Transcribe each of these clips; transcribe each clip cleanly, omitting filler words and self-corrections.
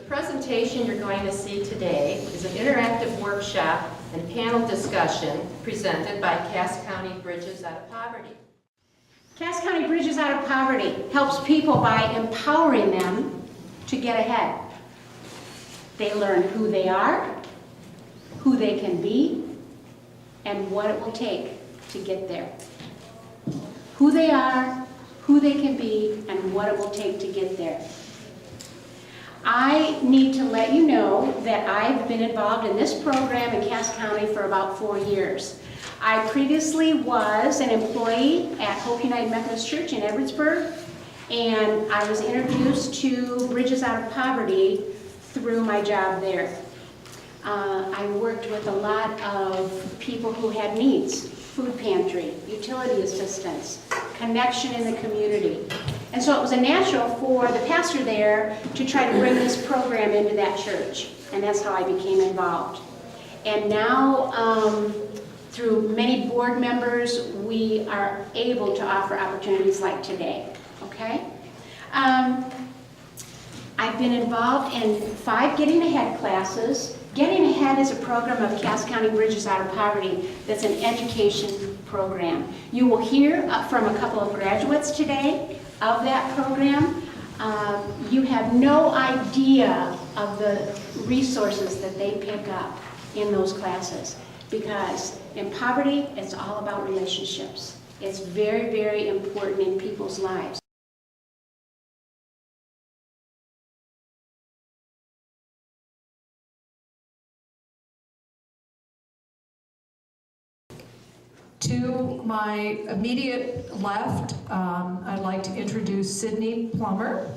presentation you're going to see today is an interactive workshop and panel discussion presented by Cass County Bridges Out of Poverty. Cass County Bridges Out of Poverty helps people by empowering them to get ahead. They learn who they are, who they can be, and what it will take to get there. Who they are, who they can be, and what it will take to get there. I need to let you know that I've been involved in this program in Cass County for about 4 years. I previously was an employee at Hope United Methodist Church in Edwardsburg, and I was introduced to Bridges Out of Poverty through my job there. I worked with a lot of people who had needs, food pantry, utility assistance, connection in the community. And so it was a natural for the pastor there to try to bring this program into that church. And that's how I became involved. And now, through many board members, we are able to offer opportunities like today, okay? I've been involved in 5 Getting Ahead classes. Getting Ahead is a program of Cass County Bridges Out of Poverty that's an education program. You will hear from a couple of graduates today of that program. You have no idea of the resources that they pick up in those classes, because in poverty, it's all about relationships. It's very, very important in people's lives. To my immediate left, I'd like to introduce Sydney Plummer.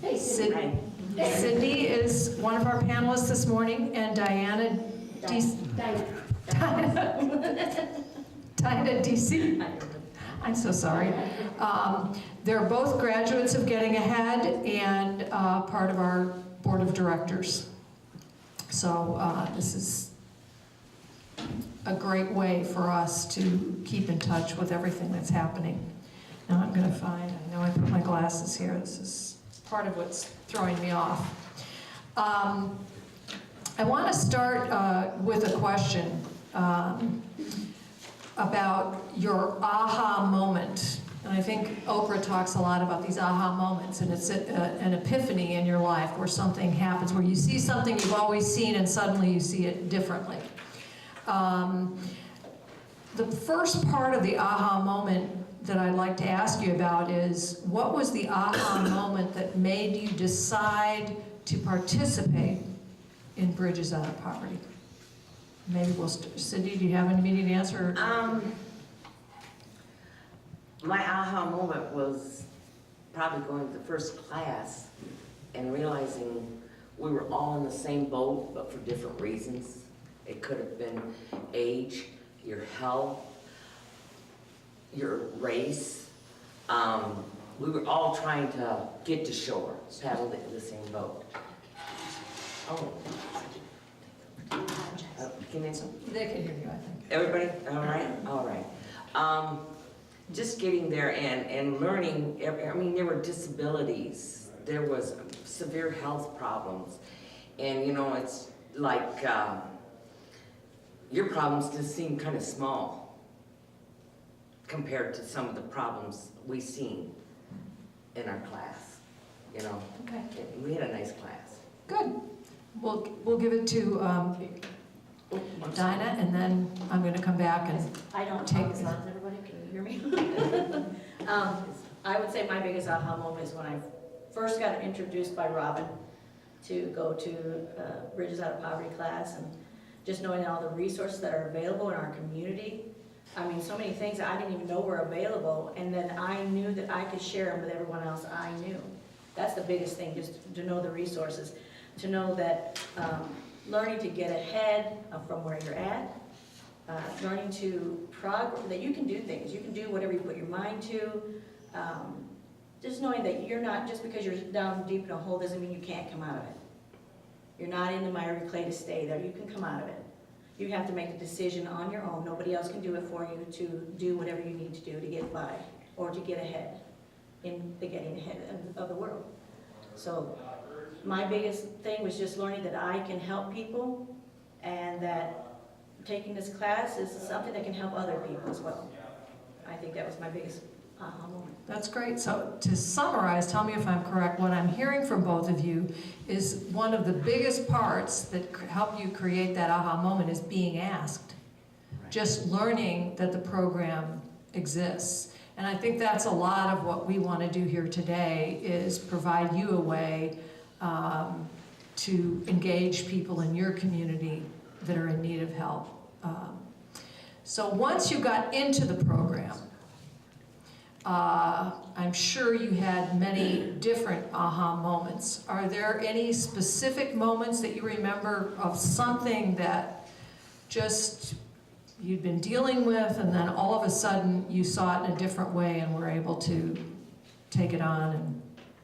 Hey, Sydney. Sydney is one of our panelists this morning, and Diana DC. I'm so sorry. They're both graduates of Getting Ahead and part of our board of directors. So this is a great way for us to keep in touch with everything that's happening. Now I'm going to find, I know I put my glasses here, this is part of what's throwing me off. I want to start with a question about your aha moment. And I think Oprah talks a lot about these aha moments, and it's an epiphany in your life where something happens, where you see something you've always seen and suddenly you see it differently. The first part of the aha moment that I'd like to ask you about is, what was the aha moment that made you decide to participate in Bridges Out of Poverty? Maybe we'll Cindy, do you have an immediate answer? My aha moment was probably going to the first class and realizing we were all in the same boat, but for different reasons. It could have been age, your health, your race. We were all trying to get to shore, paddle in the same boat. Oh. Can they They can hear you, I think. Everybody, all right? All right. Just getting there and learning, I mean, there were disabilities. There was severe health problems. And, you know, it's like, your problems just seem kind of small compared to some of the problems we've seen in our class, you know. Okay. We had a nice class. Good. We'll give it to Dinah, and then I'm going to come back and I don't take talk as loud as everybody. Can you hear me? I would say my biggest aha moment is when I first got introduced by Robin to go to Bridges Out of Poverty class, and just knowing all the resources that are available in our community. I mean, so many things that I didn't even know were available, and then I knew that I could share them with everyone else I knew. That's the biggest thing, just to know the resources, to know that learning to get ahead from where you're at, learning to that you can do things, you can do whatever you put your mind to, just knowing that you're not, just because you're down deep in a hole doesn't mean you can't come out of it. You're not in the miry clay to stay there. You can come out of it. You have to make a decision on your own. Nobody else can do it for you to do whatever you need to do to get by or to get ahead in the getting ahead of the world. So my biggest thing was just learning that I can help people, and that taking this class is something that can help other people as well. I think that was my biggest aha moment. That's great. So to summarize, tell me if I'm correct, what I'm hearing from both of you is one of the biggest parts that help you create that aha moment is being asked. Just learning that the program exists. And I think that's a lot of what we want to do here today, is provide you a way to engage people in your community that are in need of help. So once you got into the program, I'm sure you had many different aha moments. Are there any specific moments that you remember of something that just you'd been dealing with, and then all of a sudden you saw it in a different way and were able to take it on and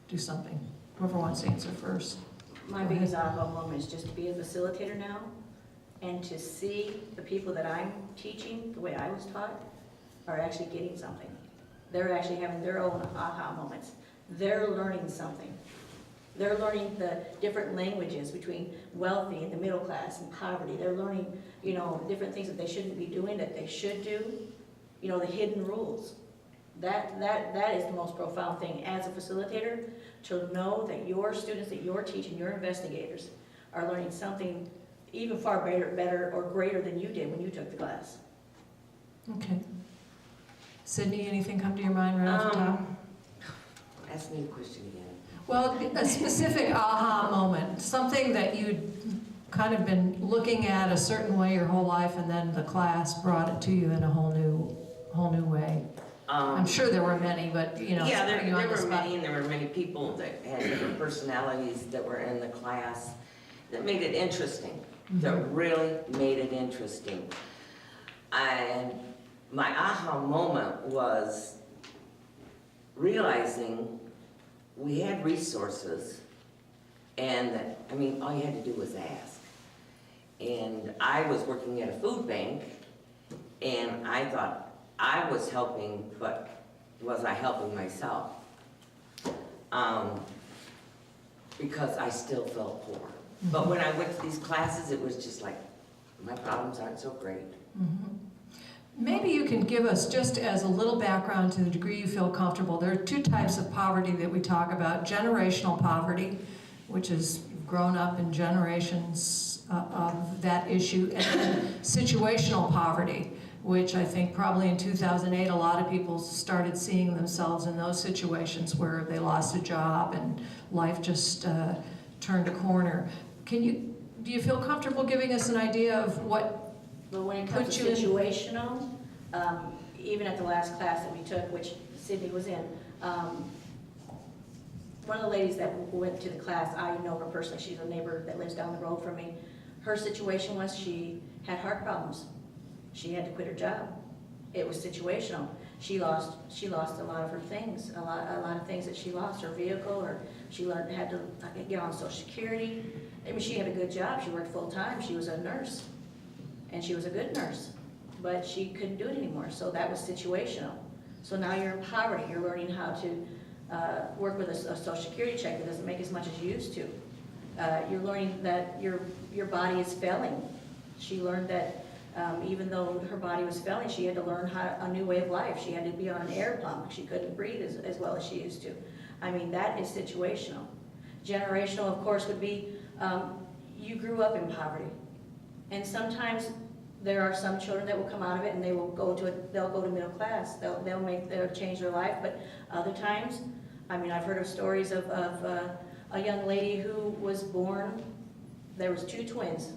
do something? Whoever wants to answer first. My biggest aha moment is just to be a facilitator now, and to see the people that I'm teaching the way I was taught are actually getting something. They're actually having their own aha moments. They're learning something. They're learning the different languages between wealthy and the middle class and poverty. They're learning, you know, different things that they shouldn't be doing, that they should do. You know, the hidden rules. That is the most profound thing as a facilitator, to know that your students that you're teaching, your investigators, are learning something even far better or greater than you did when you took the class. Okay. Sydney, anything come to your mind right off the top? Ask me the question again. Well, a specific aha moment, something that you'd kind of been looking at a certain way your whole life, and then the class brought it to you in a whole new way. I'm sure there were many, but you know. Yeah, putting you on there the were spot. many, and there were many people that had different personalities that were in the class that made it interesting, that really made it interesting. And my aha moment was realizing we had resources, and that, I mean, all you had to do was ask. And I was working at a food bank, and I thought I was helping, but was I helping myself? Because I still felt poor. But when I went to these classes, it was just like, my problems aren't so great. Maybe you can give us, just as a little background to the degree you feel comfortable, there are two types of poverty that we talk about. Generational poverty, which is grown up in generations of that issue, and then situational poverty, which I think probably in 2008 a lot of people started seeing themselves in those situations where they lost a job and life just turned a corner. Do you feel comfortable giving us an idea of what? But when it comes to situational, even at the last class that we took, which Sydney was in, one of the ladies that went to the class, I know her personally, she's a neighbor that lives down the road from me. Her situation was she had heart problems. She had to quit her job. It was situational. She lost a lot of her things, a lot of things that she lost, her vehicle, or she had to get on Social Security. I mean, she had a good job, she worked full time, she was a nurse. And she was a good nurse, but she couldn't do it anymore, so that was situational. So now you're in poverty, you're learning how to work with a Social Security check that doesn't make as much as you used to. You're learning that your body is failing. She learned that even though her body was failing, she had to learn a new way of life. She had to be on an air pump. She couldn't breathe as well as she used to. I mean, that is situational. Generational, of course, would be you grew up in poverty. And sometimes there are some children that will come out of it and they'll go to middle class. They'll change their life. But other times, I mean, I've heard of stories of a young lady who was born. There was two twins.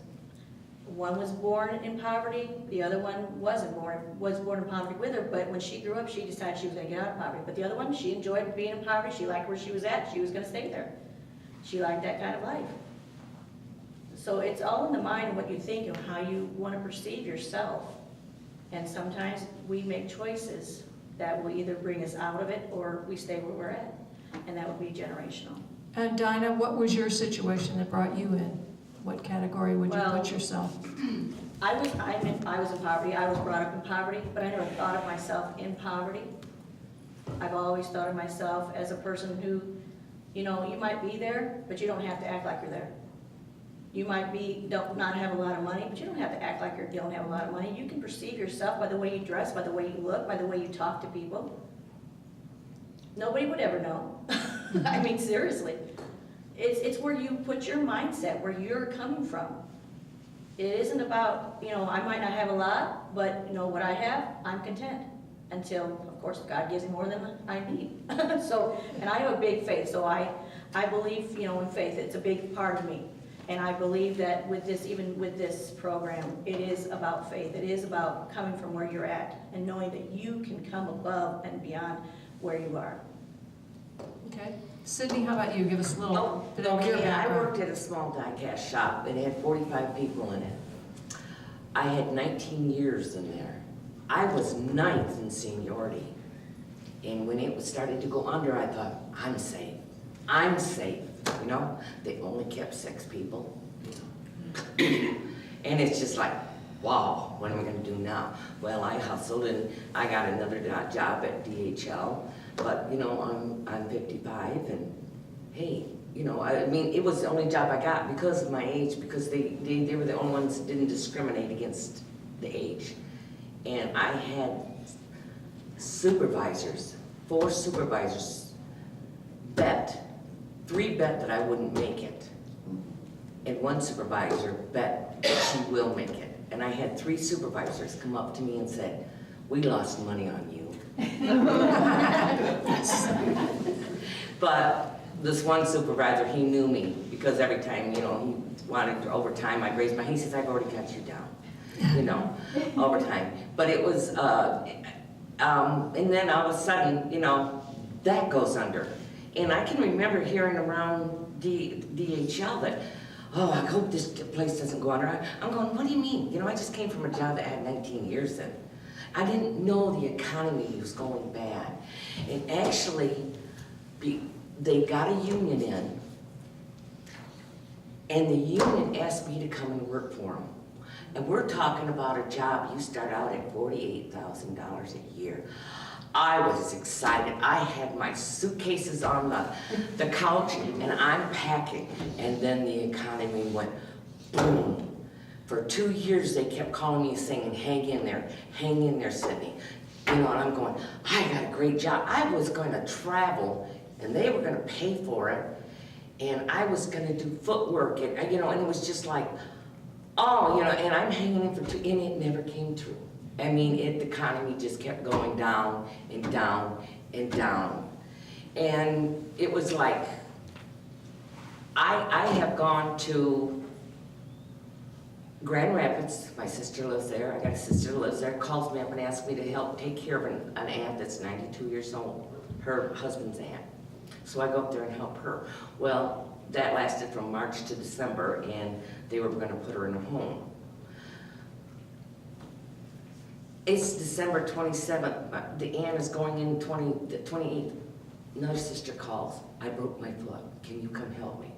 One was born in poverty. The other one was born in poverty with her. But when she grew up, she decided she was going to get out of poverty. But the other one, she enjoyed being in poverty. She liked where she was at. She was going to stay there. She liked that kind of life. So it's all in the mind of what you think and how you want to perceive yourself. And sometimes we make choices that will either bring us out of it or we stay where we're at. And that would be generational. And Dinah, what was your situation that brought you in? What category would you put yourself? I was in poverty. I was brought up in poverty, but I never thought of myself in poverty. I've always thought of myself as a person who You know, you might be there, but you don't have to act like you're there. You might not have a lot of money, but you don't have to act like you don't have a lot of money. You can perceive yourself by the way you dress, by the way you look, by the way you talk to people. Nobody would ever know. I mean, seriously. It's where you put your mindset, where you're coming from. It isn't about, you know, I might not have a lot, but you know what I have, I'm content. Until, of course, God gives me more than I need. So, and I have a big faith, so I believe, you know, in faith. It's a big part of me. And I believe that with this, even with this program, it is about faith. It is about coming from where you're at and knowing that you can come above and beyond where you are. Okay. Sydney, how about you? Give us a little bit of your Okay, I background. worked at a small die-cast shop. It had 45 people in it. I had 19 years in there. I was 9th in seniority. And when it started to go under, I thought, I'm safe. I'm safe, you know? They only kept 6 people. And it's just like, wow, what am I gonna do now? Well, I hustled and I got another job at DHL. But, you know, I'm 55 and hey, you know, I mean, it was the only job I got because of my age, because they were the only ones that didn't discriminate against the age. And I had supervisors, 4 supervisors bet, 3 bet that I wouldn't make it. And 1 supervisor bet that she will make it. And I had 3 supervisors come up to me and said, we lost money on you. But this one supervisor, he knew me because every time, you know, he wanted overtime, I'd raise my hand. He says, I've already cut you down, you know, overtime. But it was, and then all of a sudden, you know, that goes under. And I can remember hearing around DHL that, oh, I hope this place doesn't go under. I'm going, what do you mean? You know, I just came from a job that had 19 years in. I didn't know the economy was going bad. And actually, they got a union in, and the union asked me to come and work for them. And we're talking about a job, you start out at $48,000 a year. I was excited. I had my suitcases on the couch, and I'm packing. And then the economy went boom. For 2 years, they kept calling me saying, hang in there, Sydney. You know, and I'm going, I got a great job. I was going to travel, and they were going to pay for it, and I was going to do footwork, and, you know, and it was just like, oh, you know, and I'm hanging in for 2, and it never came true. I mean, the economy just kept going down and down and down. And it was like, I have gone to Grand Rapids, my sister lives there, I got a sister that lives there, calls me up and asks me to help take care of an aunt that's 92 years old, her husband's aunt. So I go up there and help her. Well, that lasted from March to December, and they were gonna put her in a home. It's December 27th, the aunt is going in the 28th. Another sister calls, I broke my foot, can you come help me?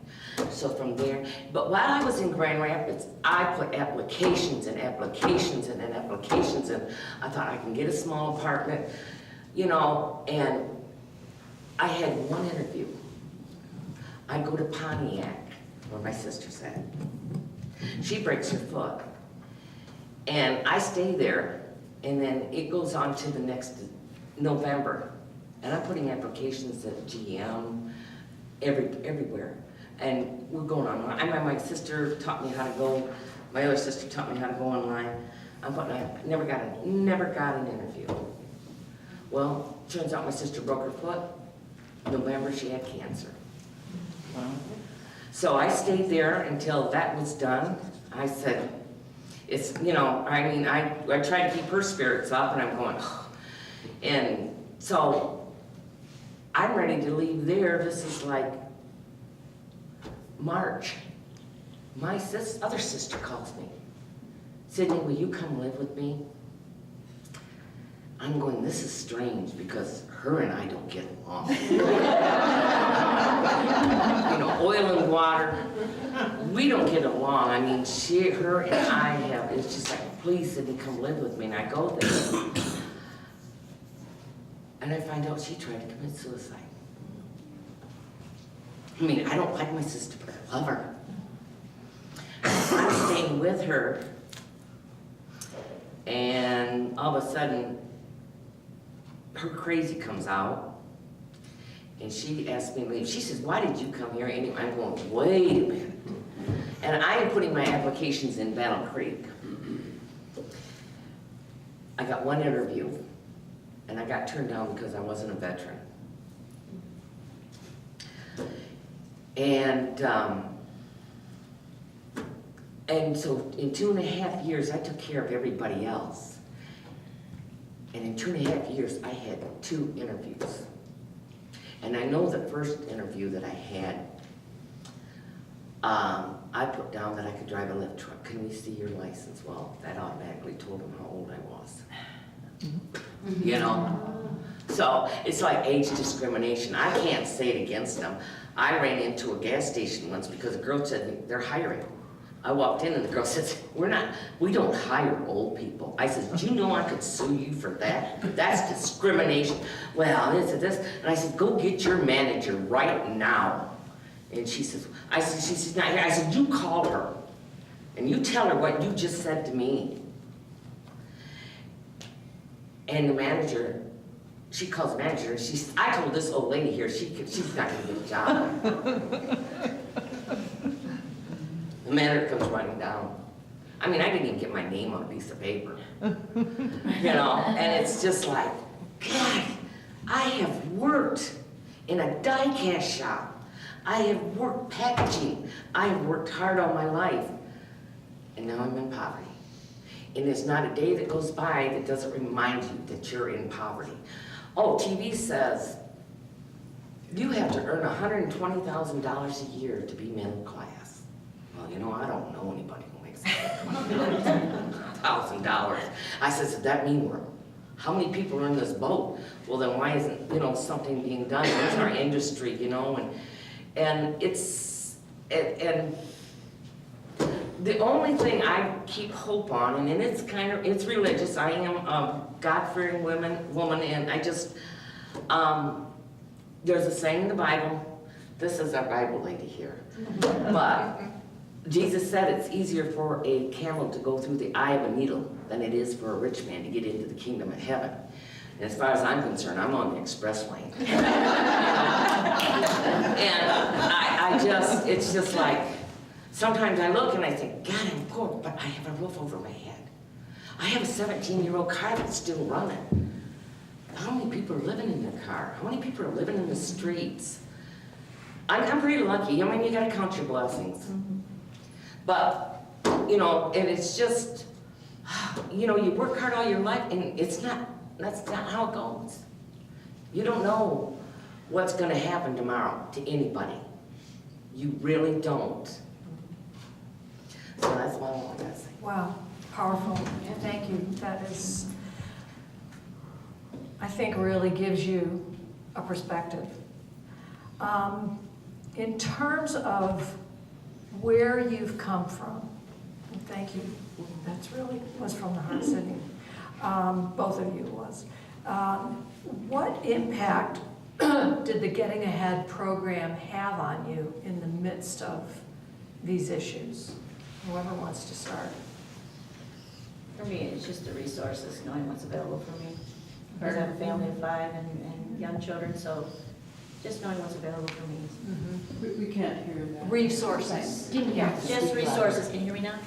So from there, but while I was in Grand Rapids, I put applications and applications and then applications, and I thought I can get a small apartment, you know, and I had one interview. I go to Pontiac, where my sister's at. She breaks her foot, and I stay there, and then it goes on to the next November, and I'm putting applications at GM, everywhere. And we're going online. My sister taught me how to go. My other sister taught me how to go online. But I never got an interview. Well, turns out my sister broke her foot. November, she had cancer. So I stayed there until that was done. I said, it's, you know, I mean, I tried to keep her spirits up, and I'm going, oh. And so I'm ready to leave there. This is like March. My other sister calls me. Sydney, will you come live with me? I'm going, this is strange because her and I don't get along. You know, oil and water, we don't get along. I mean, her and I have, it's just like, please Sydney, come live with me. And I go there. And I find out she tried to commit suicide. I mean, I don't like my sister, but I love her. I'm staying with her, and all of a sudden, her crazy comes out, and she asked me to leave. She says, why did you come here anyway? I'm going, wait a minute. And I am putting my applications in Battle Creek. I got one interview, and I got turned down because I wasn't a veteran. And so in 2.5 years, I took care of everybody else. And in 2.5 years, I had 2 interviews. And I know the first interview that I had, I put down that I could drive a lift truck. Can we see your license? Well, that automatically told them how old I was. You know? So it's like age discrimination. I can't say it against them. I ran into a gas station once because a girl said, they're hiring. I walked in and the girl says, we don't hire old people. I said, do you know I could sue you for that? That's discrimination. Well, this. And I said, go get your manager right now. And she says, she's not here. I said, you call her and you tell her what you just said to me. And the manager, she calls the manager, and I told this old lady here, she's not gonna get a job. The manager comes running down. I mean, I didn't even get my name on a piece of paper. You know, and it's just like, God, I have worked in a die-cast shop. I have worked packaging. I have worked hard all my life. And now I'm in poverty. And there's not a day that goes by that doesn't remind you that you're in poverty. Oh, TV says you have to earn $120,000 a year to be middle class. Well, you know, I don't know anybody who makes $120,000. I said, does that mean how many people are in this boat? Well, then why isn't, you know, something being done? It's our industry, you know, and the only thing I keep hope on, and it's religious. I am a God-fearing woman, and I just, there's a saying in the Bible, this is our Bible lady here, but Jesus said it's easier for a camel to go through the eye of a needle than it is for a rich man to get into the kingdom of heaven. And as far as I'm concerned, I'm on the express lane. And it's just like, sometimes I look and I think, God, I'm poor, but I have a roof over my head. I have a 17-year-old car that's still running. How many people are living in their car? How many people are living in the streets? I'm pretty lucky. I mean, you gotta count your blessings. But, you know, and it's just, you know, you work hard all your life, and that's not how it goes. You don't know what's gonna happen tomorrow to anybody. You really don't. So that's what I want to say. Wow, powerful. Thank you. That is, I think, really gives you a perspective. In terms of where you've come from, and thank you. That's really was from the heart, Sydney. Both of you was. What impact did the Getting Ahead program have on you in the midst of these issues? Whoever wants to start. For me, it's just the resources, knowing what's available for me. Because I have a family of 5 and young children, so just knowing what's available for me. We can't hear that. Resources. Just resources, can you hear me now?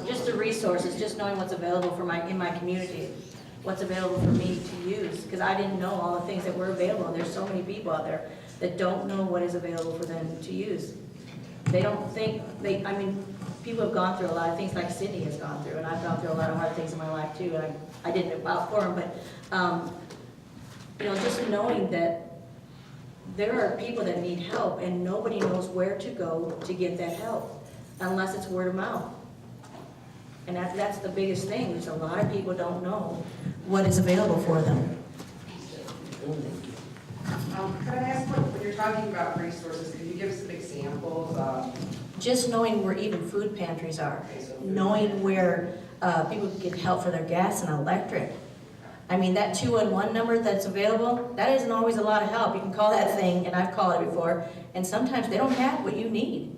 Just the resources, just knowing what's available for in my community, what's available for me to use, because I didn't know all the things that were available, and there's so many people out there that don't know what is available for them to use. They don't think, I mean, people have gone through a lot of things like Sydney has gone through, and I've gone through a lot of hard things in my life too, and I didn't vouch for them, but, you know, just knowing that there are people that need help, and nobody knows where to go to get that help, unless it's word of mouth. And that's the biggest thing, is a lot of people don't know what is available for them. Could I ask, when you're talking about resources, could you give some examples of? Just knowing where even food pantries are, knowing where people can get help for their gas and electric. I mean, that 211 number that's available, that isn't always a lot of help. You can call that thing, and I've called it before, and sometimes they don't have what you need.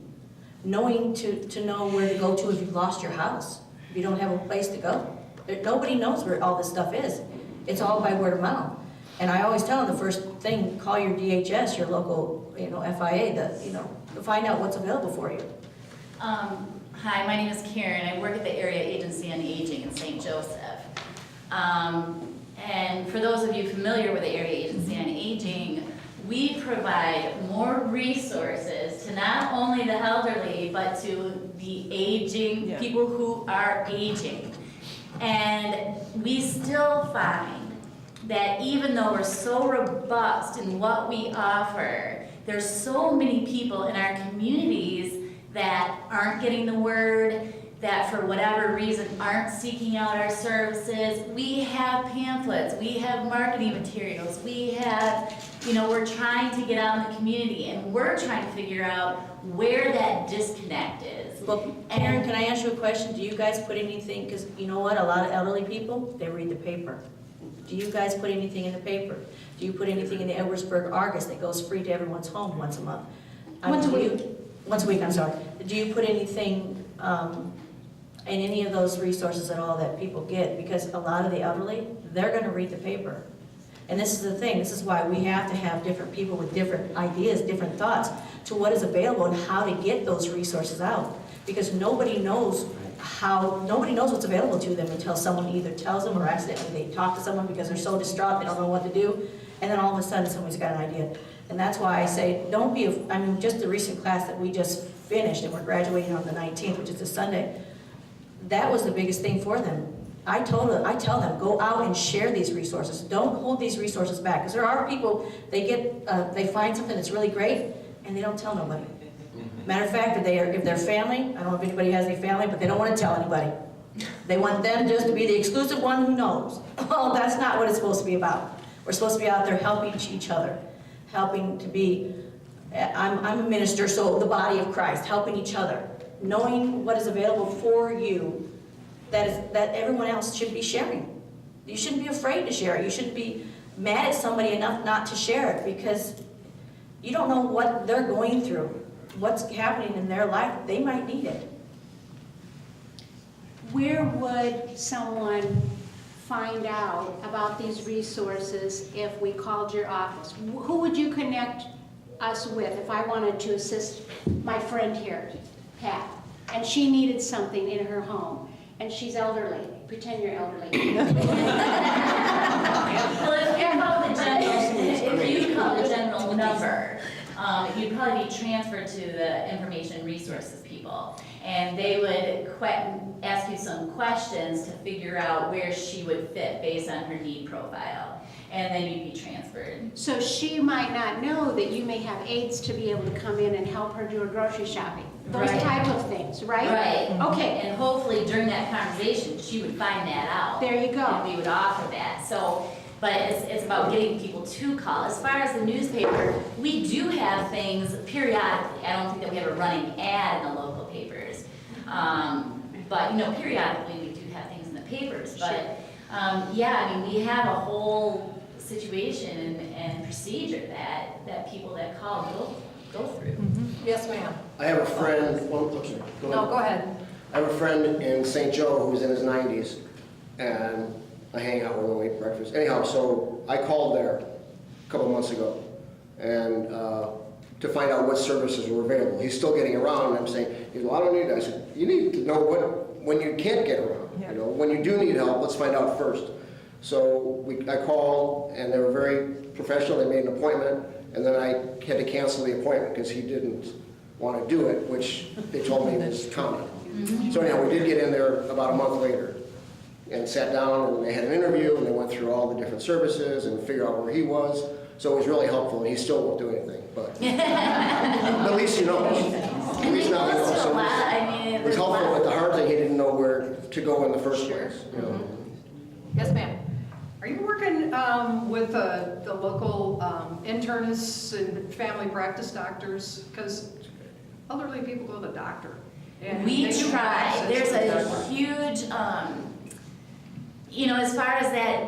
Knowing to know where to go to if you've lost your house, if you don't have a place to go. Nobody knows where all this stuff is. It's all by word of mouth. And I always tell them the first thing, call your DHS, your local, FIA, to find out what's available for you. Hi, my name is Karen. I work at the Area Agency on Aging in St. Joseph. And for those of you familiar with the Area Agency on Aging, we provide more resources to not only the elderly, but to the aging, people who are aging. And we still find that even though we're so robust in what we offer, there's so many people in our communities that aren't getting the word, that for whatever reason aren't seeking out our services. We have pamphlets, we have marketing materials, we have, we're trying to get out in the community, and we're trying to figure out where that disconnect is. Well, Karen, can I ask you a question? Do you guys put anything, because you know what, a lot of elderly people, they read the paper. Do you guys put anything in the paper? Do you put anything in the Edwardsburg Argus that goes free to everyone's home once a month? Once a week. Once a week, I'm sorry. Do you put anything in any of those resources at all that people get? Because a lot of the elderly, they're gonna read the paper. And this is the thing, this is why we have to have different people with different ideas, different thoughts to what is available and how to get those resources out. Because nobody knows what's available to them until someone either tells them or accidentally they talk to someone because they're so distraught they don't know what to do, and then all of a sudden somebody's got an idea. And that's why I say, just the recent class that we just finished and we're graduating on the 19th, which is a Sunday, that was the biggest thing for them. I tell them, go out and share these resources. Don't hold these resources back, because there are people, they find something that's really great and they don't tell nobody. Matter of fact, if they're family, I don't know if anybody has any family, but they don't want to tell anybody. They want them just to be the exclusive one who knows. Oh, that's not what it's supposed to be about. We're supposed to be out there helping each other, helping to be, I'm a minister, so the body of Christ, helping each other, knowing what is available for you that everyone else should be sharing. You shouldn't be afraid to share it. You shouldn't be mad at somebody enough not to share it, because you don't know what they're going through, what's happening in their life. They might need it. Where would someone find out about these resources if we called your office? Who would you connect us with if I wanted to assist my friend here, Pat, and she needed something in her home, and she's elderly? Pretend you're elderly. Well, if you call the general number, you'd probably be transferred to the information resources people, and they would ask you some questions to figure out where she would fit based on her need profile, and then you'd be transferred. So she might not know that you may have aides to be able to come in and help her do her grocery shopping. Those Right. type of things, right? Right. Okay, And hopefully during that conversation, she would find that out. there you And go. we would offer that. So, but it's about getting people to call. As far as the newspaper, we do have things periodically. I don't think that we have a running ad in the local papers. But, periodically we do have things in the papers. But, we have a whole situation and procedure that people that call go through. Yes, ma'am. I have a friend, go ahead. No, go ahead. I have a friend in St. Joe who's in his 90s, and I hang out with him, we eat breakfast. Anyhow, so I called there a couple months ago, and to find out what services were available. He's still getting around, and I'm saying, he goes, well, I don't need that. I said, you need to know when you can't get around. Yeah. When you do need help, let's find out first. So I called, and they were very professional. They made an appointment, and then I had to cancel the appointment because he didn't want to do it, which they told me was common. So anyhow, we did get in there about a month later and sat down, and they had an interview, and they went through all the different services and figured out where he was. So it was really helpful, and he still won't do anything, but at least you know. At least now you know. So it was helpful, but the hard thing, he didn't know where to go in the first place. Yes, ma'am. Are you working with the local internists and family practice doctors? Because elderly people go to the doctor. And We they do try. have access There's to the a doctor. you know, as far as that,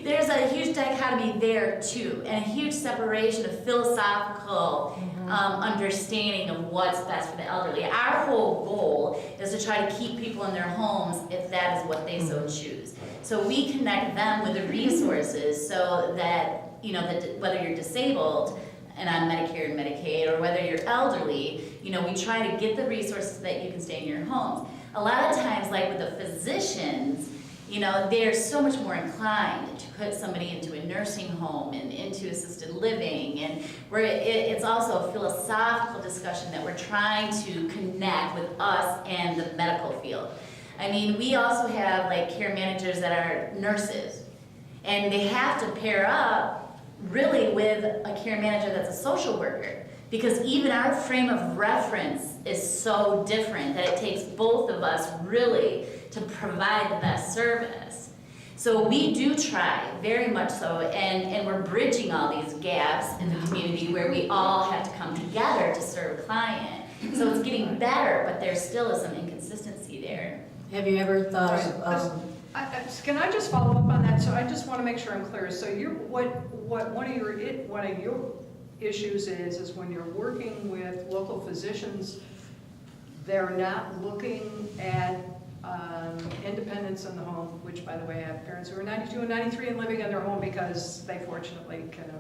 there's a huge dichotomy there too, and a huge separation of philosophical understanding of what's best for the elderly. Our whole goal is to try to keep people in their homes if that is what they so choose. So we connect them with the resources so that, you know, that whether you're disabled and on Medicare and Medicaid, or whether you're elderly, you know, we try to get the resources so that you can stay in your homes. A lot of times, like with the physicians, you know, they're so much more inclined to put somebody into a nursing home and into assisted living, and it's also a philosophical discussion that we're trying to connect with us and the medical field. I mean, we also have like care managers that are nurses, and they have to pair up really with a care manager that's a social worker, because even our frame of reference is so different that it takes both of us really to provide the best service. So we do try, very much so, and we're bridging all these gaps in the community where we all have to come together to serve a client. So it's getting better, but there still is some inconsistency there. Have you ever thought of, Can I just follow up on that? So I just want to make sure I'm clear. So one of your issues is when you're working with local physicians, they're not looking at independence in the home, which, by the way, I have parents who are 92 and 93 and living in their home because they fortunately can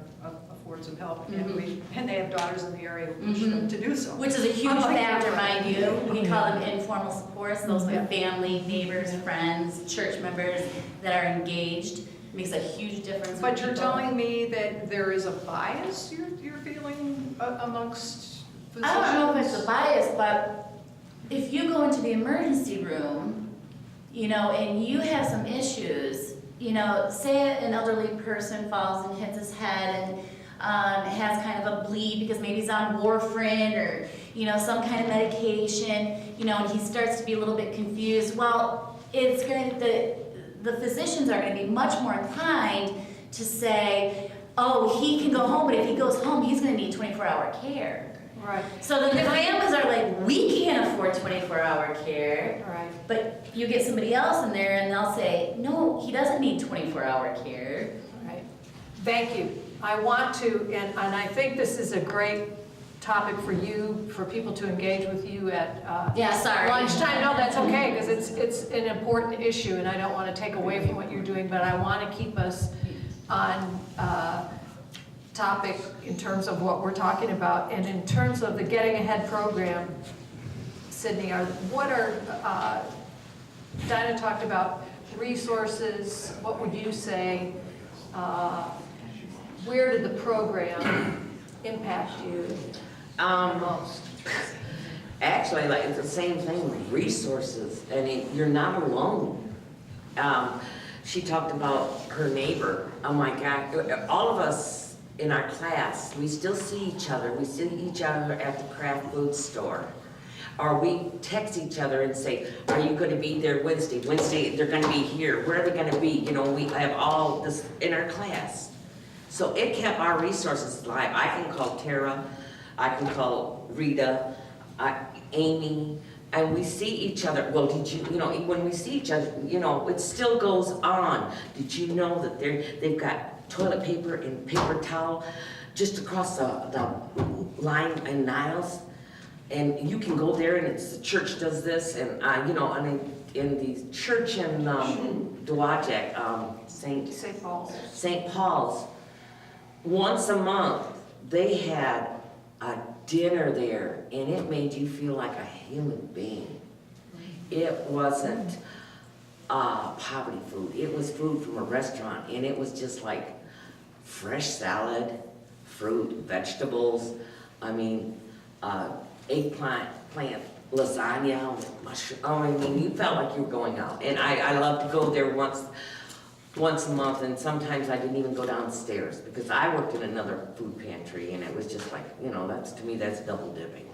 afford some help, and they have daughters in the area who push them to do so. Which is a huge factor, mind you. We call them informal supports, those with family, neighbors, friends, church members that are engaged. It makes a huge difference. But you're telling me that there is a bias you're feeling amongst physicians? I don't know if it's a bias, but if you go into the emergency room, you know, and you have some issues, you know, say an elderly person falls and hits his head and has kind of a bleed because maybe he's on warfarin or, you know, some kind of medication, you know, and he starts to be a little bit confused. Well, it's going to, the physicians are going to be much more inclined to say, oh, he can go home, but if he goes home, he's going to need 24-hour care. Right. So then the families are like, we can't afford 24-hour care. Right. But you get somebody else in there and they'll say, no, he doesn't need 24-hour care. Right. Thank you. I want to, and I think this is a great topic for you, for people to engage with you at lunchtime. No, that's okay, because it's an important issue, and I don't want to take away from what you're doing, but I want to keep us on topic in terms of what we're talking about, and in terms of the Getting Ahead program. Sydney, Dinah talked about resources. What would you say? Where did the program impact you most? Actually, like, it's the same thing with resources. I mean, you're not alone. She talked about her neighbor. Oh my God, all of us in our class, we still see each other. We see each other at the craft food store. Or we text each other and say, are you going to be there Wednesday? Wednesday, they're going to be here. Where are they going to be? You know, we have all this in our class. So it kept our resources alive. I can call Tara, I can call Rita, Amy, and we see each other. Well, did you know, when we see each other, you know, it still goes on. Did you know that they've got toilet paper and paper towel just across the line in Niles? And you can go there, and it's the church does this, and you know, and in the church in Dowagiac, St. Paul's, once a month they had a dinner there, and it made you feel like a human being. It wasn't poverty food. It was food from a restaurant, and it was just like fresh salad, fruit, vegetables. I mean, eggplant, lasagna with mushroom. Oh, I mean, you felt like you were going out. And I love to go there once a month, and sometimes I didn't even go downstairs because I worked in another food pantry, and it was just like, you know, to me that's double dipping.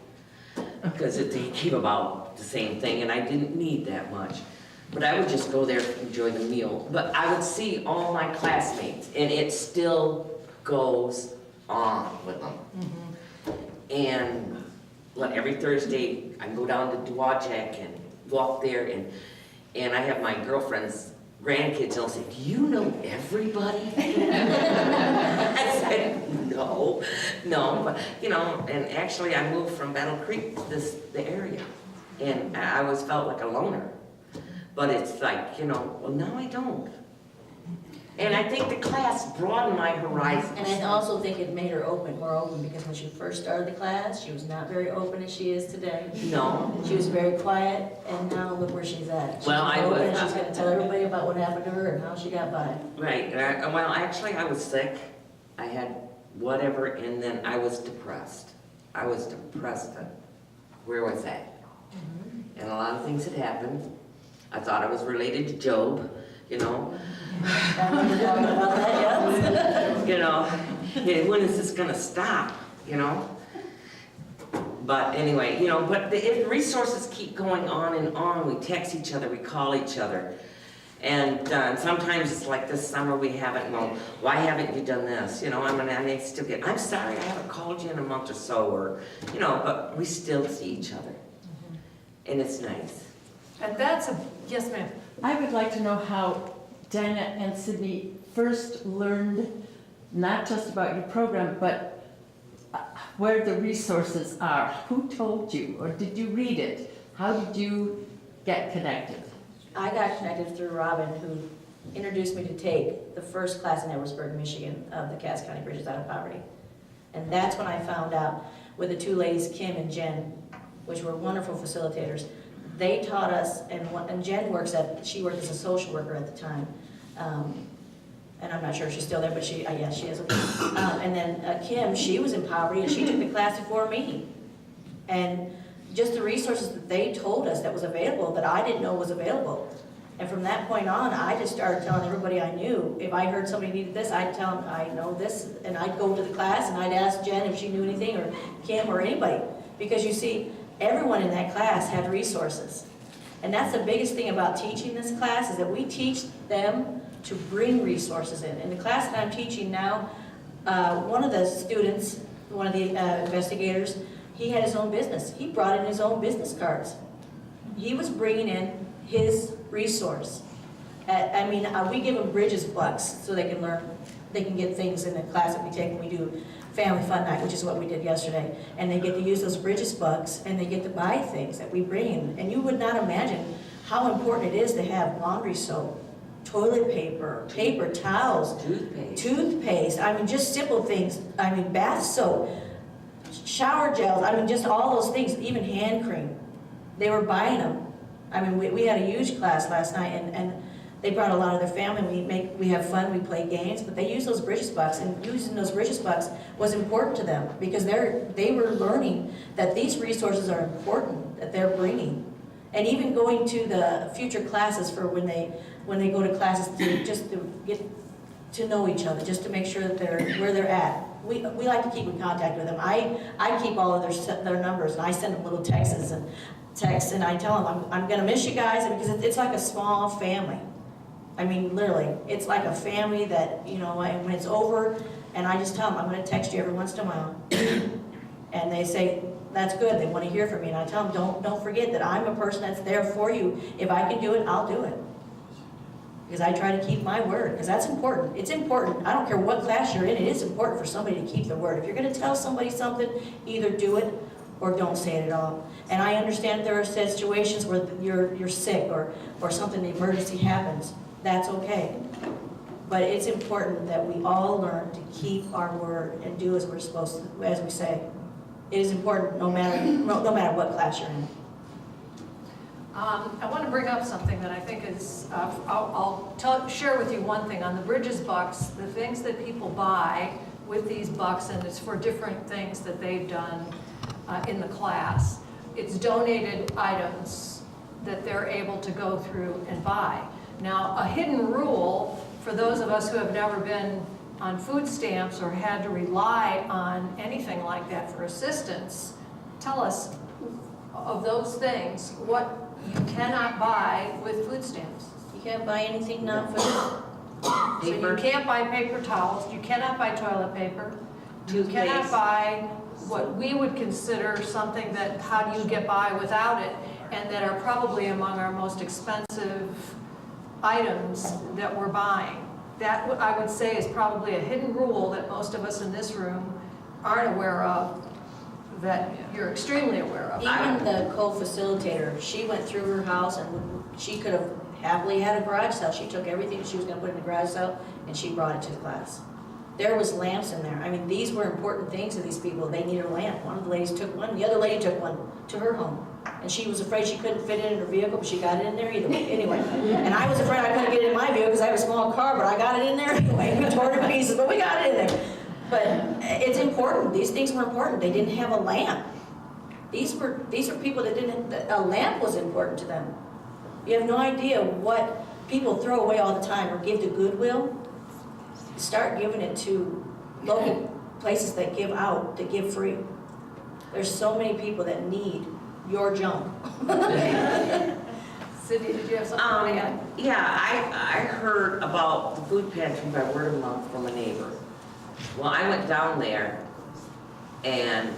Because they keep about the same thing, and I didn't need that much. But I would just go there to enjoy the meal. But I would see all my classmates, and it still goes on with them. And every Thursday, I go down to Dowagiac and walk there, and And I have my girlfriend's grandkids, and they'll say, do you know everybody? I said, no, but, you know, and actually I moved from Battle Creek to the area, and I always felt like a loner. But it's like, you know, well, now I don't. And I think the class broadened my horizons. And I also think it made her more open, because when she first started the class, she was not very open as she is today. No. She was very quiet, and now look where she's at. She's Well, I open, was- and she's gonna tell everybody about what happened to her and how she got by. Right, well, actually, I was sick. I had whatever, and then I was depressed. I was depressed at where I was at. And a lot of things had happened. I thought I was related to Job, you know. About that, yeah? You know, when is this gonna stop, you know? But anyway, you know, but the resources keep going on and on. We text each other, we call each other. And sometimes it's like this summer we haven't, well, why haven't you done this? You know, I mean, I still get, I'm sorry I haven't called you in a month or so, or, you know, but we still see each other. And it's nice. And that's yes, ma'am. I would like to know how Dinah and Sydney first learned not just about your program, but where the resources are. Who told you, or did you read it? How did you get connected? I got connected through Robin, who introduced me to take the first class in Edwardsburg, Michigan, of the Cass County Bridges Out of Poverty. And that's when I found out with the two ladies, Kim and Jen, which were wonderful facilitators. They taught us, and Jen she worked as a social worker at the time. And I'm not sure if she's still there, but yes, she is. And then Kim, she was in poverty, and she took the class before me. And just the resources that they told us that was available, that I didn't know was available. And from that point on, I just started telling everybody I knew. If I heard somebody needed this, I'd tell them, I know this, and I'd go to the class, and I'd ask Jen if she knew anything, or Kim, or anybody. Because you see, everyone in that class had resources. And that's the biggest thing about teaching this class, is that we teach them to bring resources in. In the class that I'm teaching now, one of the students, one of the investigators, he had his own business. He brought in his own business cards. He was bringing in his resource. I mean, we give them Bridges bucks so they can learn, they can get things in the class that we take when we do Family Fun Night, which is what we did yesterday. And they get to use those Bridges bucks, and they get to buy things that we bring in. And you would not imagine how important it is to have laundry soap, toilet paper, paper towels, toothpaste. I mean, just simple things. I mean, bath soap, shower gels, I mean, just all those things, even hand cream. They were buying them. I mean, we had a huge class last night, and they brought a lot of their family. We have fun, we play games, but they use those Bridges bucks, and using those Bridges bucks was important to them, because they were learning that these resources are important, that they're bringing. And even going to the future classes for when they go to classes to get to know each other, just to make sure that they're where they're at. We like to keep in contact with them. I keep all of their numbers, and I send them little texts, and I tell them, I'm gonna miss you guys, because it's like a small family. I mean, literally, it's like a family that, you know, and when it's over, and I just tell them, I'm gonna text you every once in a while. And they say, that's good, they wanna hear from me, and I tell them, don't forget that I'm a person that's there for you. If I can do it, I'll do it. Because I try to keep my word, because that's important. It's important. I don't care what class you're in, it is important for somebody to keep their word. If you're gonna tell somebody something, either do it or don't say it at all. And I understand there are situations where you're sick, or something, the emergency happens. That's okay. But it's important that we all learn to keep our word and do as we're supposed to, as we say. It is important no matter what class you're in. I want to bring up something that I think is, share with you one thing. On the Bridges bucks, the things that people buy with these bucks, and it's for different things that they've done in the class, it's donated items that they're able to go through and buy. Now, a hidden rule for those of us who have never been on food stamps or had to rely on anything like that for assistance, tell us of those things, what you cannot buy with food stamps. You can't buy anything non-food. So you can't buy paper towels, you cannot buy toilet paper, you cannot buy what we would consider something that, how do you get by without it? and that are probably among our most expensive items that we're buying. That, I would say, is probably a hidden rule that most of us in this room aren't aware of, that you're extremely aware of. Even the co-facilitator, she went through her house and she could have happily had a garage sale. She took everything she was gonna put in the garage sale and she brought it to the class. There was lamps in there. I mean, these were important things to these people. They needed a lamp. One of the ladies took one, the other lady took one to her home. And she was afraid she couldn't fit it in her vehicle, but she got it in there either way, anyway. And I was afraid I couldn't get it in my vehicle because I have a small car, but I got it in there anyway. We tore it to pieces, but we got it in there. But it's important. These things were important. They didn't have a lamp. These were people that didn't, a lamp was important to them. You have no idea what people throw away all the time or give to Goodwill. Start giving it to local places that give out, that give free. There's so many people that need your junk. Cindy, did you have something to add? Yeah, I heard about the food pantry by word of mouth from a neighbor. Well, I went down there and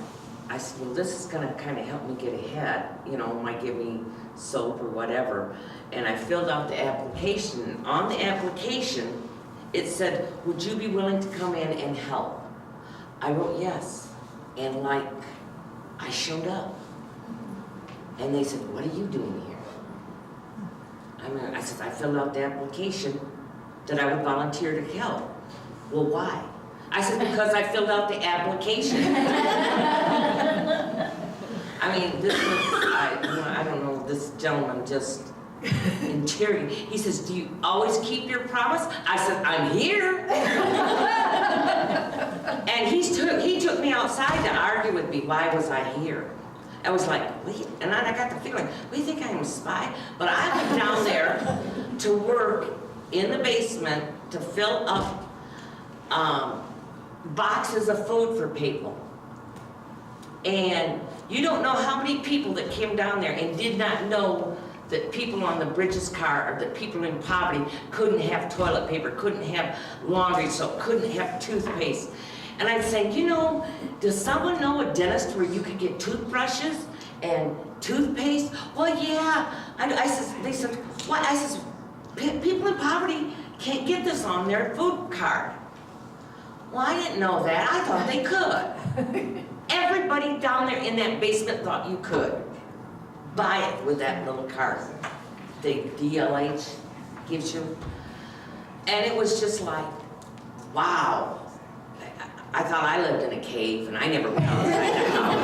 I said, well, this is gonna kind of help me get ahead, you know, might give me soap or whatever. And I filled out the application. On the application, it said, would you be willing to come in and help? I wrote yes. And like, I showed up. And they said, what are you doing here? I said, I filled out the application that I would volunteer to help. Well, why? I said, because I filled out the application. I mean, this was, I don't know, this gentleman just interior. He says, do you always keep your promise? I said, I'm here. And he took me outside to argue with me, why was I here? I was like, wait, and I got the feeling, what do you think I am a spy? But I went down there to work in the basement to fill up boxes of food for people. And you don't know how many people that came down there and did not know that people on the Bridges car, or that people in poverty couldn't have toilet paper, couldn't have laundry soap, couldn't have toothpaste. And I'd say, you know, does someone know a dentist where you could get toothbrushes and toothpaste? Well, yeah. I said, they said, what? I said, people in poverty can't get this on their food card. Well, I didn't know that. I thought they could. Everybody down there in that basement thought you could buy it with that little card. The DLH gives you. And it was just like, wow. I thought I lived in a cave and I never went outside the house.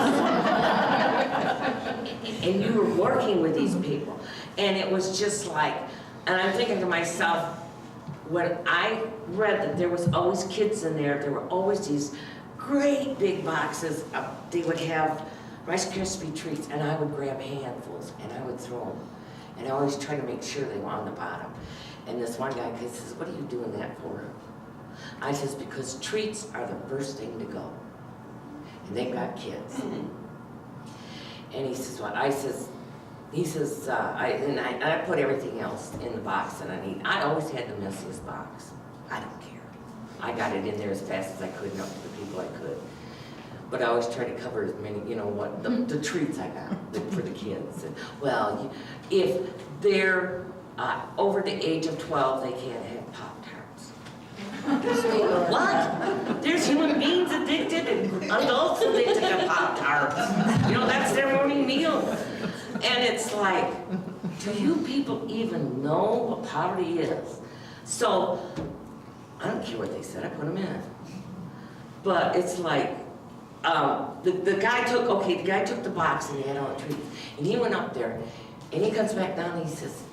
And you were working with these people. And it was just like, and I'm thinking to myself, when I read that there was always kids in there, there were always these great big boxes. They would have Rice Krispie treats, and I would grab handfuls and I would throw them. And I always try to make sure they were on the bottom. And this one guy says, what are you doing that for? I says, because treats are the first thing to go. And they've got kids. And he says, what? I put everything else in the box that I need. I always had the messiest box. I don't care. I got it in there as fast as I could and up to the people I could. But I always try to cover as many, you know, what the treats I got for the kids. And, well, if they're over the age of 12, they can't have Pop-Tarts. What? There's human beings addicted and adults addicted to Pop-Tarts. You know, that's their morning meal. And it's like, do you people even know what poverty is? So, I don't care what they said, I put them in. But it's like, the guy took the box and he had all the treats. And he went up there and he comes back down and he says,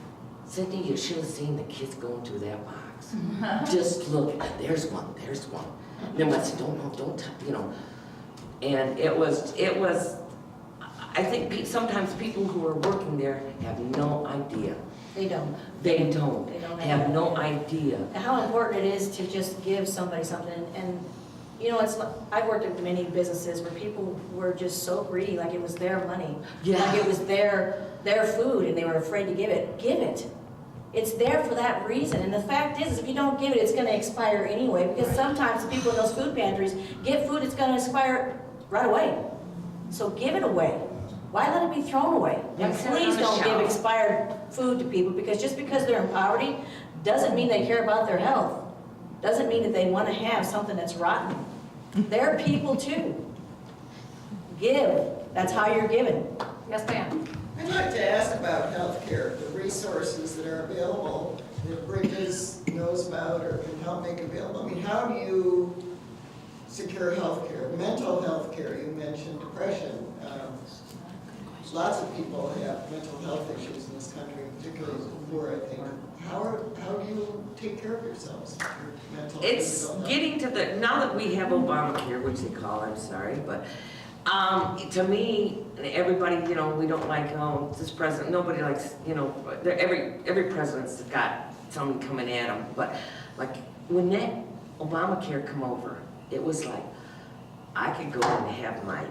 Cindy, you should have seen the kids going through that box. Just look, there's one. And then I said, don't, you know. And it was, I think sometimes people who are working there have no idea. They don't. They don't have no idea. And how important it is to just give somebody something. And you know, I've worked in many businesses where people were just so greedy, like it was their money. Yeah. Like it was their food and they were afraid to give it. Give it. It's there for that reason. And the fact is, if you don't give it, it's going to expire anyway. Because sometimes people in those food pantries get food that's going to expire right away. So give it away. why let it be thrown away? And Let's set it on please the don't give shelf. expired food to people, because just because they're in poverty doesn't mean they care about their health. Doesn't mean that they want to have something that's rotten. They're people too. Give, that's how you're given. Yes, ma'am. I'd like to ask about healthcare, the resources that are available, that Bridges knows about or can help make available. I mean, how do you secure healthcare? Mental health care, you mentioned depression. Lots of people have mental health issues in this country, particularly the poor, I think. How do you take care of yourselves? Your mental and It's physical health? getting to the, now that we have Obamacare, which they call, I'm sorry, but, to me, everybody, you know, we don't like, oh, this president, nobody likes, you know, every president's got something coming at them, but like, when that Obamacare come over, it was like, I could go and have my,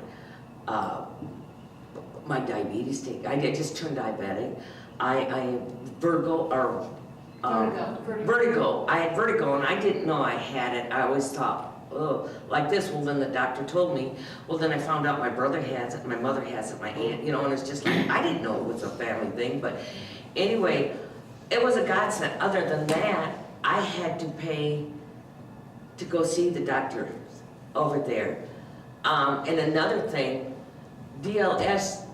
my diabetes taken. I just turned diabetic. I vertigo. I had vertigo, and I didn't know I had it. I always thought, oh, like this. Well, then the doctor told me. Well, then I found out my brother has it, my mother has it, my aunt, you know, and it's just like, I didn't know it was a family thing. But anyway, it was a godsend. Other than that, I had to pay to go see the doctor over there. And another thing, DLS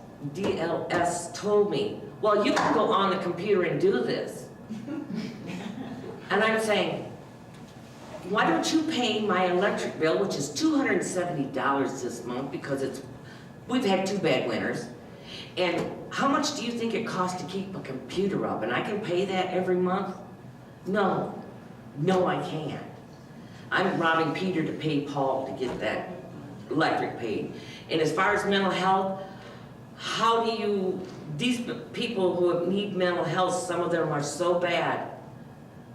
told me, well, you can go on the computer and do this. And I'm saying, why don't you pay my electric bill, which is $270 this month, because we've had 2 bad winters. And how much do you think it costs to keep a computer up? And I can pay that every month? No, I can't. I'm robbing Peter to pay Paul to get that electric paid. And as far as mental health, how do you, these people who need mental health, some of them are so bad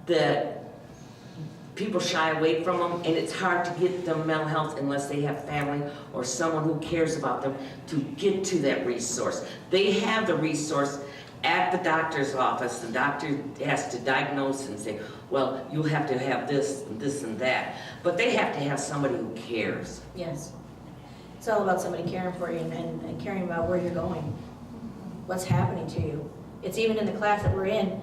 that people shy away from them, and it's hard to get them mental health unless they have family or someone who cares about them to get to that resource. They have the resource at the doctor's office. The doctor has to diagnose and say, well, you'll have to have this and this and that. But they have to have somebody who cares. Yes. It's all about somebody caring for you and caring about where you're going, what's happening to you. It's even in the class that we're in,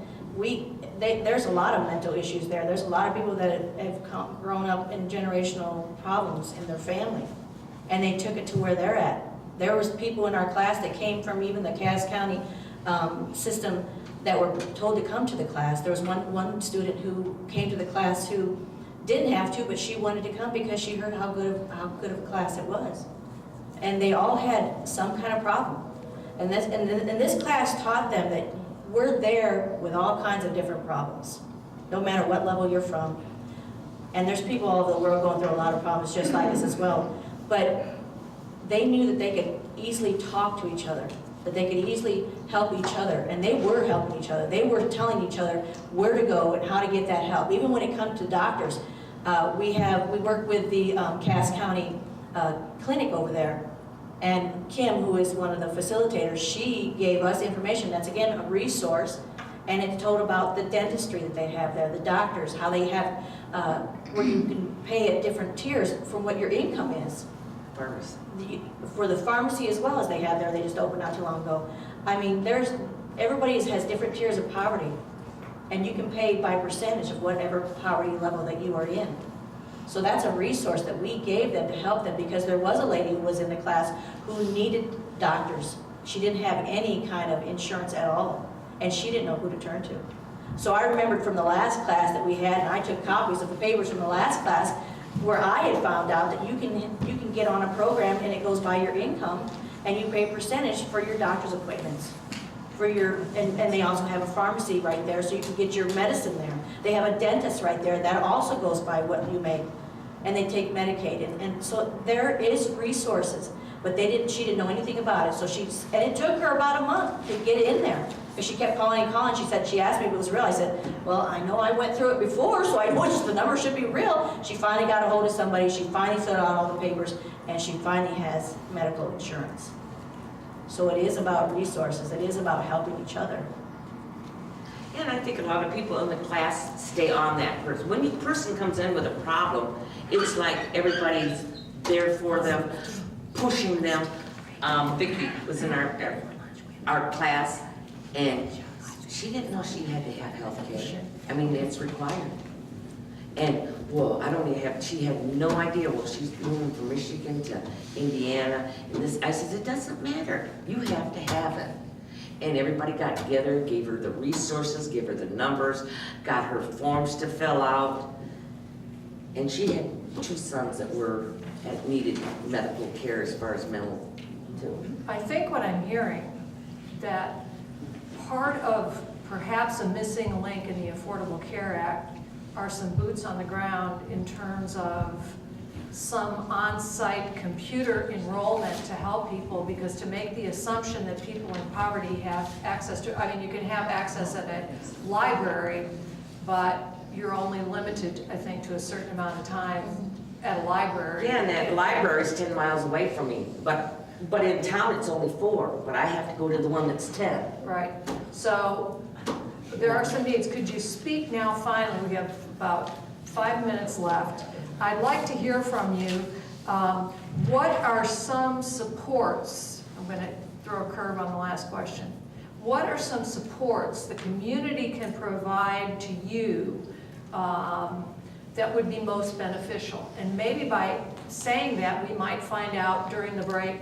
there's a lot of mental issues there. There's a lot of people that have grown up in generational problems in their family, and they took it to where they're at. There was people in our class that came from even the Cass County system that were told to come to the class. There was one student who came to the class who didn't have to, but she wanted to come because she heard how good of a class it was. And they all had some kind of problem. And this class taught them that we're there with all kinds of different problems, no matter what level you're from. And there's people all over the world going through a lot of problems just like us as well. But they knew that they could easily talk to each other, that they could easily help each other. And they were helping each other. They were telling each other where to go and how to get that help. Even when it comes to doctors, we work with the Cass County clinic over there. And Kim, who is one of the facilitators, she gave us information that's, again, a resource, and it told about the dentistry that they have there, the doctors, how they have, where you can pay at different tiers from what your income is. Pharmacy. For the pharmacy as well as they have there, they just opened not too long ago. I mean, everybody has different tiers of poverty, and you can pay by percentage of whatever poverty level that you are in. So that's a resource that we gave them to help them, because there was a lady who was in the class who needed doctors. She didn't have any kind of insurance at all, and she didn't know who to turn to. So I remembered from the last class that we had, and I took copies of the papers from the last class, where I had found out that you can get on a program and it goes by your income, and you pay a percentage for your doctor's appointments. And they also have a pharmacy right there, so you can get your medicine there. They have a dentist right there, that also goes by what you make. And they take Medicaid, and so there is resources, but she didn't know anything about it. And it took her about a month to get in there, because she kept calling and calling. She asked me if it was real. I said, well, I know I went through it before, so I know the number should be real. She finally got a hold of somebody, she finally filled out all the papers, and she finally has medical insurance. So it is about resources, it is about helping each other. And I think a lot of people in the class stay on that person. When a person comes in with a problem, it's like everybody's there for them, pushing them. Vicki was in our class, and she didn't know she had to have health care. I mean, it's required. And, well, she had no idea, well, she's moving from Michigan to Indiana, and this, I said, it doesn't matter, you have to have it. And everybody got together, gave her the resources, gave her the numbers, got her forms to fill out. And she had 2 sons that needed medical care as far as mental, too. I think what I'm hearing, that part of perhaps a missing link in the Affordable Care Act are some boots on the ground in terms of some on-site computer enrollment to help people, because to make the assumption that people in poverty have access to, I mean, you can have access at a library, but you're only limited, I think, to a certain amount of time at a library. Yeah, and that library's 10 miles away from me, but in town it's only 4, but I have to go to the one that's 10. Right, so there are some needs. Could you speak now, finally, we have about 5 minutes left. I'd like to hear from you. What are some supports, I'm going to throw a curve on the last question. What are some supports the community can provide to you that would be most beneficial? And maybe by saying that, we might find out during the break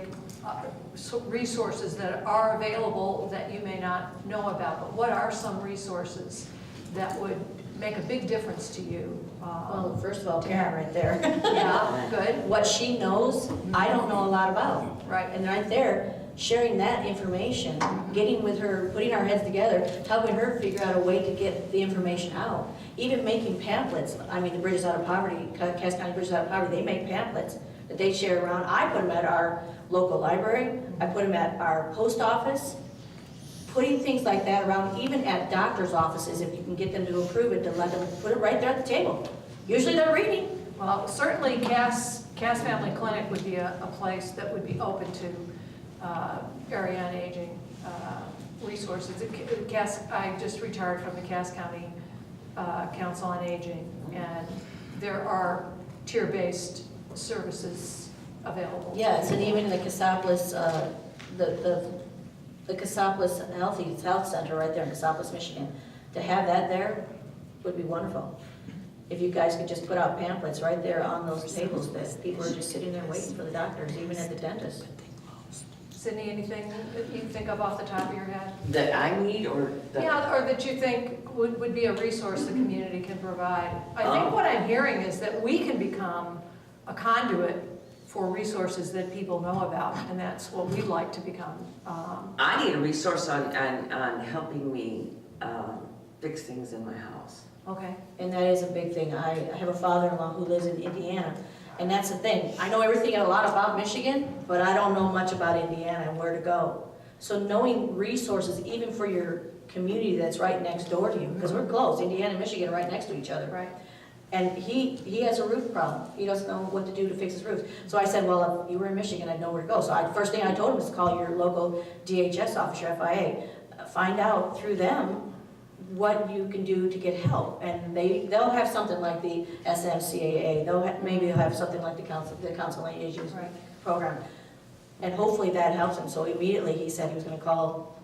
resources that are available that you may not know about. But what are some resources that would make a big difference to you? Well, first of all, Karen right there. Yeah, good. What she knows, I don't know a lot about. Right. And right there, sharing that information, getting with her, putting our heads together, helping her figure out a way to get the information out. Even making pamphlets. I mean, the Bridges Out of Poverty, Cass County Bridges Out of Poverty, they make pamphlets that they share around. I put them at our local library. I put them at our post office. Putting things like that around, even at doctor's offices, if you can get them to approve it, to let them put it right there at the table. Usually they're reading. Well, certainly Cass Family Clinic would be a place that would be open to area on aging resources. I just retired from the Cass County Council on Aging, and there are tier-based services available. Yes, and even the Cassopolis, the Cassopolis Health Center right there in Cassopolis, Michigan, to have that there would be wonderful. If you guys could just put out pamphlets right there on those tables that people are just sitting there waiting for the doctors, even at the dentist. Sydney, anything that you think of off the top of your head? That I need, or that? Yeah, or that you think would be a resource the community can provide. I think what I'm hearing is that we can become a conduit for resources that people know about, and that's what we'd like to become. I need a resource on helping me fix things in my house. Okay. And that is a big thing. I have a father-in-law who lives in Indiana, and that's the thing. I know everything a lot about Michigan, but I don't know much about Indiana and where to go. So knowing resources, even for your community that's right next door to you, because we're close, Indiana and Michigan are right next to each other. Right. And he has a roof problem. He doesn't know what to do to fix his roof. So I said, well, if you were in Michigan, I'd know where to go. So first thing I told him was to call your local DHS office, your FIA. Find out through them what you can do to get help. And they'll have something like the SMCAA. Maybe they'll have something like the Council on Aging program. And hopefully that helps him. So immediately he said he was going to call.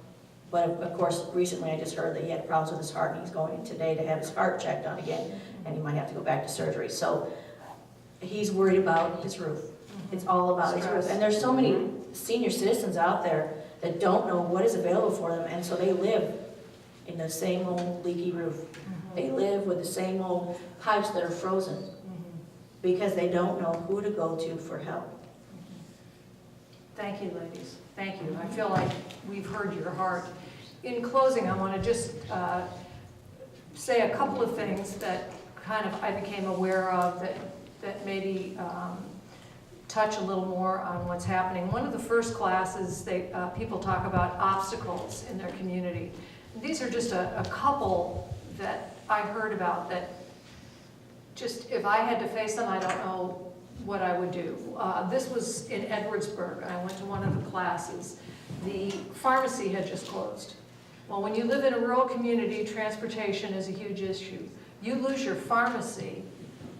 But of course, recently I just heard that he had problems with his heart, and he's going in today to have his heart checked on again, and he might have to go back to surgery. So he's worried about his roof. It's all about his roof. And there's so many senior citizens out there that don't know what is available for them, and so they live in the same old leaky roof. They live with the same old pipes that are frozen because they don't know who to go to for help. Thank you, ladies. Thank you. I feel like we've heard your heart. In closing, I want to just say a couple of things that kind of I became aware of that maybe touch a little more on what's happening. One of the first classes, people talk about obstacles in their community. These are just a couple that I heard about that just, if I had to face them, I don't know what I would do. This was in Edwardsburg. I went to one of the classes. The pharmacy had just closed. Well, when you live in a rural community, transportation is a huge issue. You lose your pharmacy,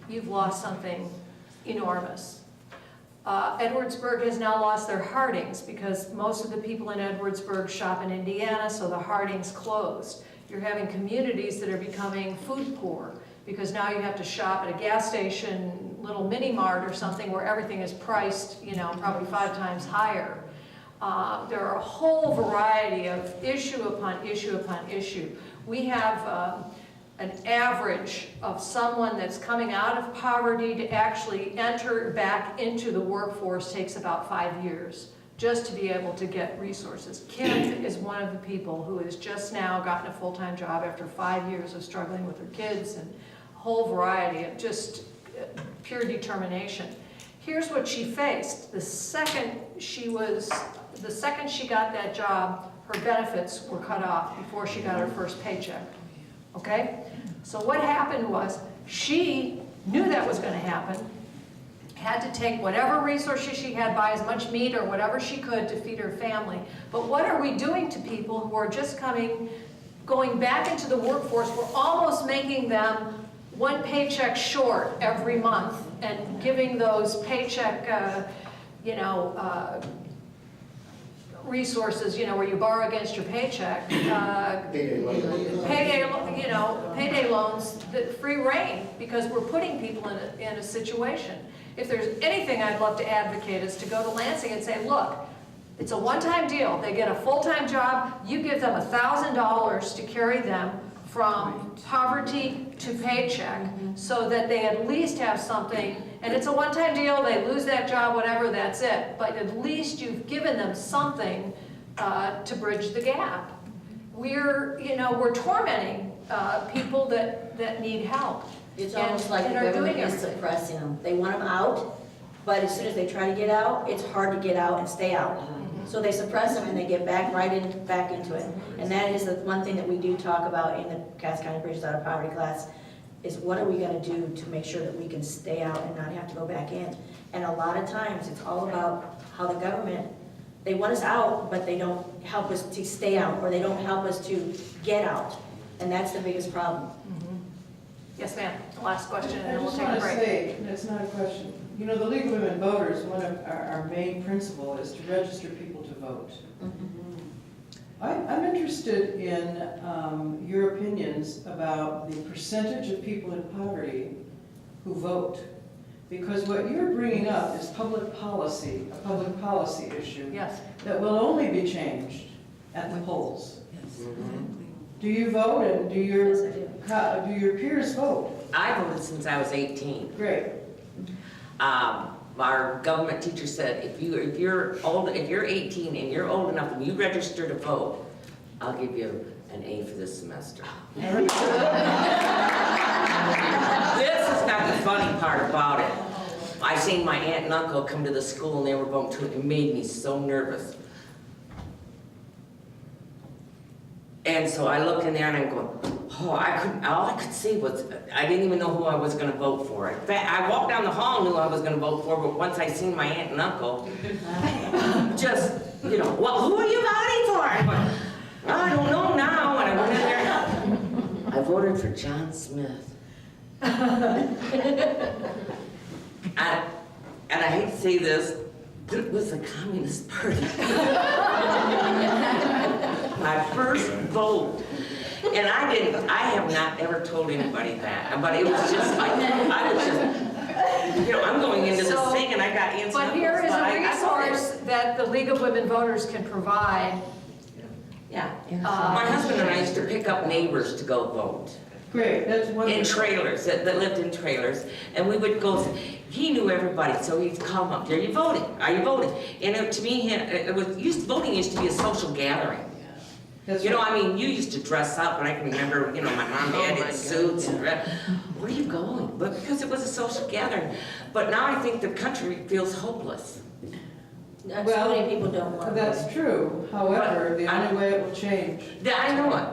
you've lost something enormous. Edwardsburg has now lost their Hardings because most of the people in Edwardsburg shop in Indiana, so the Hardings closed. You're having communities that are becoming food poor because now you have to shop at a gas station, little mini mart or something where everything is priced, you know, probably 5 times higher. There are a whole variety of issue upon issue upon issue. We have an average of someone that's coming out of poverty to actually enter back into the workforce takes about 5 years just to be able to get resources. Kim is one of the people who has just now gotten a full-time job after 5 years of struggling with her kids and a whole variety of just pure determination. Here's what she faced. The second she got that job, her benefits were cut off before she got her first paycheck. Okay? So what happened was she knew that was going to happen, had to take whatever resources she had, buy as much meat or whatever she could to feed her family. But what are we doing to people who are just going back into the workforce? We're almost making them one paycheck short every month and giving those paycheck, resources, you know, where you borrow against your paycheck, payday loans, free rein, because we're putting people in a situation. If there's anything I'd love to advocate is to go to Lansing and say, look, it's a one-time deal. They get a full-time job. You give them $1,000 to carry them from poverty to paycheck so that they at least have something. And it's a one-time deal. They lose that job, whatever, that's it. But at least you've given them something to bridge the gap. We're tormenting people that need help. It's almost like the government is suppressing them. They want them out, but as soon as they try to get out, it's hard to get out and stay out. So they suppress them and they get back into it. And that is the one thing that we do talk about in the Cass County Bridges Out of Poverty class, is what are we going to do to make sure that we can stay out and not have to go back in. And a lot of times it's all about how the government, they want us out, but they don't help us to stay out, or they don't help us to get out. And that's the biggest problem. Yes, ma'am. Last question, and I then we'll just take a want to break. say, that's not a question. You know, the League of Women Voters, one of our main principle is to register people to vote. I'm interested in your opinions about the percentage of people in poverty who vote. Because what you're bringing up is public policy, a public policy issue. Yes. That will only be changed at the polls. Yes. Do you vote, and do your peers vote? I voted since I was 18. Great. Our government teacher said, if you're 18 and you're old enough and you register to vote, I'll give you an A for this semester. This is not the funny part about it. I seen my aunt and uncle come to the school and they were voting too. It made me so nervous. And so I looked in there and I'm going, all I could see was, I didn't even know who I was gonna vote for. In fact, I walked down the hall and knew I was gonna vote for, but once I seen my aunt and uncle, just, well, who are you voting for? I went, I don't know now. And I went in there, I voted for John Smith. And I hate to say this, but it was the Communist Party. My first vote. And I have not ever told anybody that, but it was just like, I'm going into this thing and I got answers. But here is a resource that the League of Women Voters can provide. Yeah. My husband and I used to pick up neighbors to go vote. Great, that's wonderful. In trailers, that lived in trailers. And we would go, he knew everybody, so he'd come up, are you voting? Are you voting? And to me, voting used to be a social gathering. That's You used to dress up, and I can remember, my mom and dad in suits and dress. Where are you going? But because it was a social gathering. But now I think the country feels hopeless. So many people don't want to. That's true. However, the only way it will change. Yeah, I know it.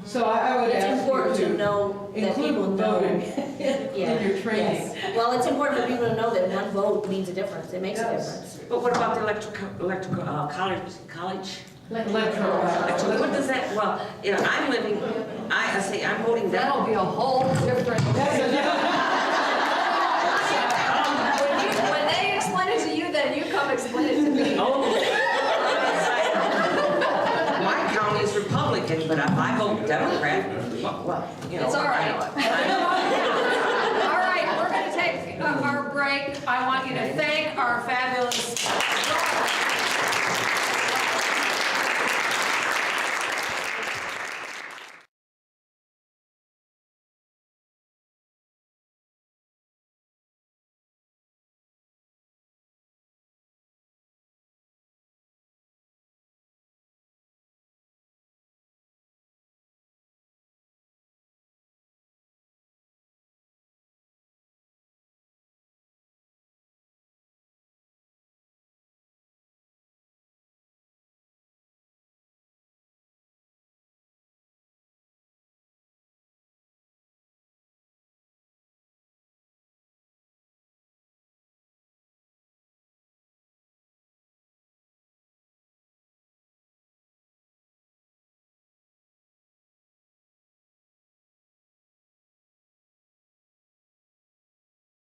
So I would It's ask important you to know that people include know. voting in your training. Yes. Well, it's important for people to know that one vote means a difference. It makes a difference. But what about the electoral college? Electoral. What does that, I'm living, I'm voting that. That'll be a whole different. When they explain it to you, Republican, but if I vote Democrat, well, you know. It's all right. I know. All right, we're going to take our break. I want you to thank our fabulous